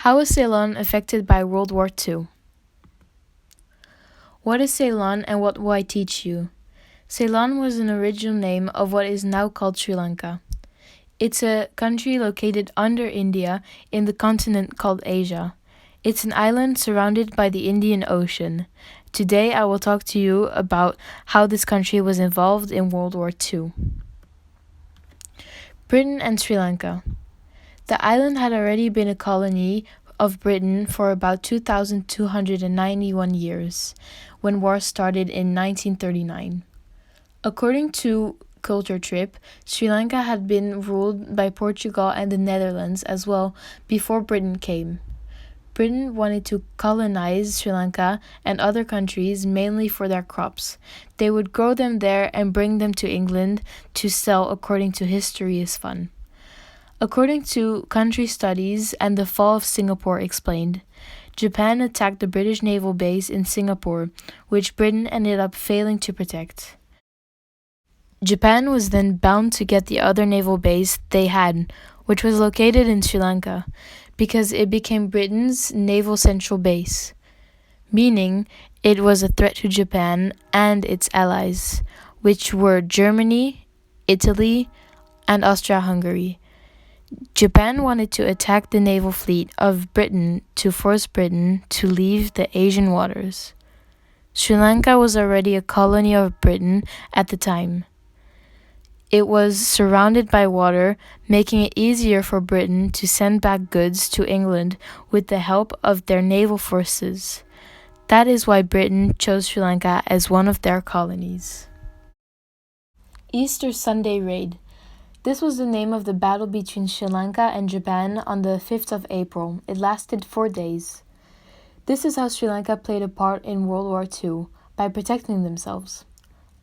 How was Ceylon affected by World War II? What is Ceylon and what will I teach you? Ceylon was an original name of what is now called Sri Lanka. It's a country located under India in the continent called Asia. It's an island surrounded by the Indian Ocean. Today I will talk to you about how this country was involved in World War II. Britain and Sri Lanka. The island had already been a colony of Britain for about 2,291 years, when war started in 1939. According to Culture Trip, Sri Lanka had been ruled by Portugal and the Netherlands as well before Britain came. Britain wanted to colonize Sri Lanka and other countries mainly for their crops. They would grow them there and bring them to England to sell according to History is Fun. According to Country Studies and the Fall of Singapore explained, Japan attacked the British naval base in Singapore, which Britain ended up failing to protect. Japan was then bound to get the other naval base they had, which was located in Sri Lanka, because it became Britain's naval central base, meaning it was a threat to Japan and its allies, which were Germany, Italy, and Austria-Hungary. Japan wanted to attack the naval fleet of Britain to force Britain to leave the Asian waters. Sri Lanka was already a colony of Britain at the time. It was surrounded by water, making it easier for Britain to send back goods to England with the help of their naval forces. That is why Britain chose Sri Lanka as one of their colonies. Easter Sunday Raid. This was the name of the battle between Sri Lanka and Japan on the 5th of April. It lasted 4 days. This is how Sri Lanka played a part in World War II, by protecting themselves.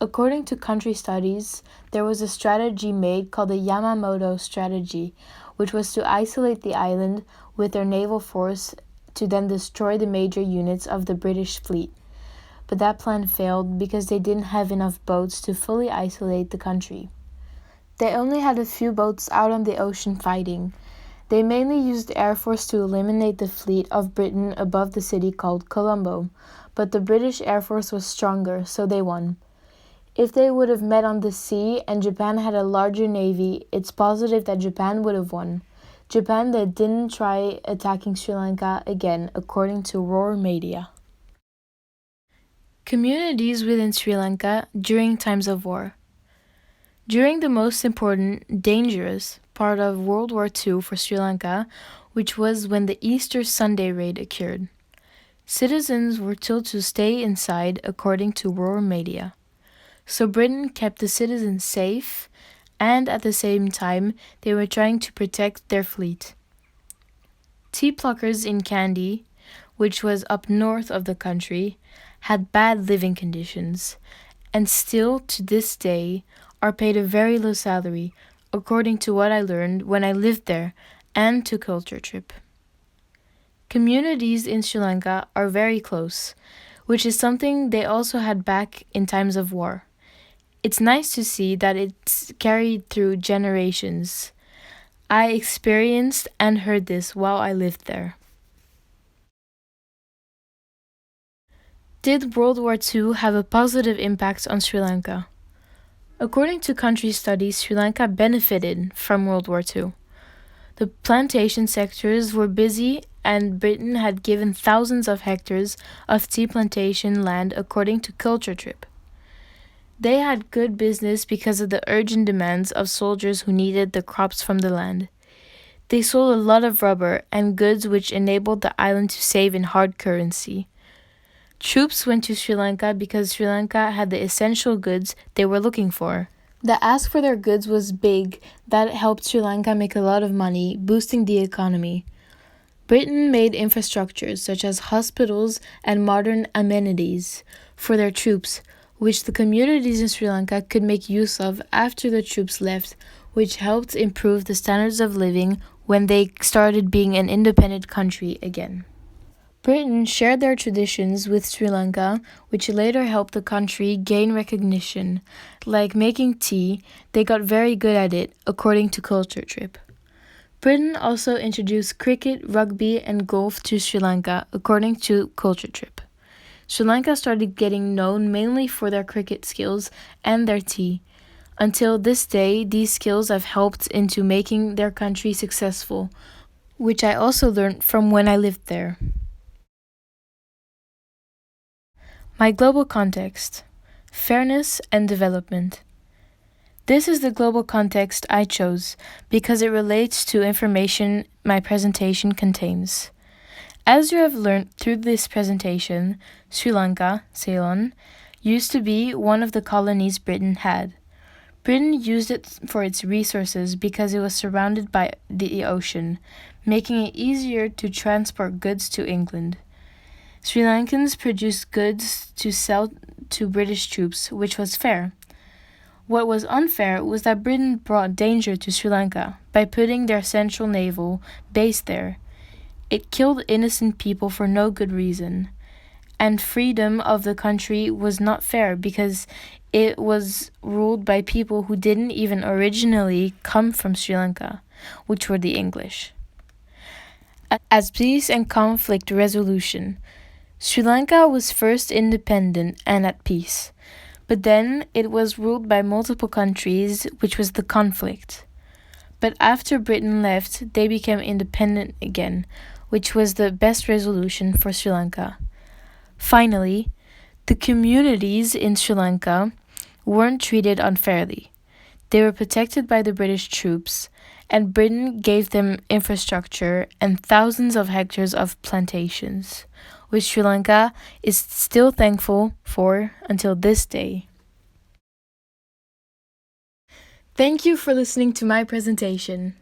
According to Country Studies, there was a strategy made called the Yamamoto Strategy, which was to isolate the island with their naval force to then destroy the major units of the British fleet. But that plan failed because they didn't have enough boats to fully isolate the country. They only had a few boats out on the ocean fighting. They mainly used the Air Force to eliminate the fleet of Britain above the city called Colombo, but the British Air Force was stronger, so they won. If they would have met on the sea and Japan had a larger navy, it's positive that Japan would have won. Japan then didn't try attacking Sri Lanka again, according to Roar Media. Communities within Sri Lanka during times of war. During the most important, dangerous part of World War II for Sri Lanka, which was when the Easter Sunday Raid occurred, citizens were told to stay inside according to Roar Media. So Britain kept the citizens safe, and at the same time, they were trying to protect their fleet. Tea pluckers in Kandy, which was up north of the country, had bad living conditions, and still to this day are paid a very low salary, according to what I learned when I lived there and to Culture Trip. Communities in Sri Lanka are very close, which is something they also had back in times of war. It's nice to see that it's carried through generations. I experienced and heard this while I lived there. Did World War II have a positive impact on Sri Lanka? According to Country Studies, Sri Lanka benefited from World War II. The plantation sectors were busy and Britain had given thousands of hectares of tea plantation land according to Culture Trip. They had good business because of the urgent demands of soldiers who needed the crops from the land. They sold a lot of rubber and goods which enabled the island to save in hard currency. Troops went to Sri Lanka because Sri Lanka had the essential goods they were looking for. The ask for their goods was big. That helped Sri Lanka make a lot of money, boosting the economy. Britain made infrastructures such as hospitals and modern amenities for their troops, which the communities in Sri Lanka could make use of after the troops left, which helped improve the standards of living when they started being an independent country again. Britain shared their traditions with Sri Lanka, which later helped the country gain recognition. Like making tea, they got very good at it, according to Culture Trip. Britain also introduced cricket, rugby, and golf to Sri Lanka, according to Culture Trip. Sri Lanka started getting known mainly for their cricket skills and their tea. Until this day, these skills have helped into making their country successful, which I also learned from when I lived there. My global context: fairness and development. This is the global context I chose because it relates to information my presentation contains. As you have learned through this presentation, Sri Lanka, Ceylon, used to be one of the colonies Britain had. Britain used it for its resources because it was surrounded by the ocean, making it easier to transport goods to England. Sri Lankans produced goods to sell to British troops, which was fair. What was unfair was that Britain brought danger to Sri Lanka by putting their central naval base there. It killed innocent people for no good reason. And freedom of the country was not fair because it was ruled by people who didn't even originally come from Sri Lanka, which were the English. As peace and conflict resolution, Sri Lanka was first independent and at peace, but then it was ruled by multiple countries, which was the conflict. But after Britain left, they became independent again, which was the best resolution for Sri Lanka. Finally, the communities in Sri Lanka weren't treated unfairly. They were protected by the British troops, and Britain gave them infrastructure and thousands of hectares of plantations, which Sri Lanka is still thankful for until this day. Thank you for listening to my presentation.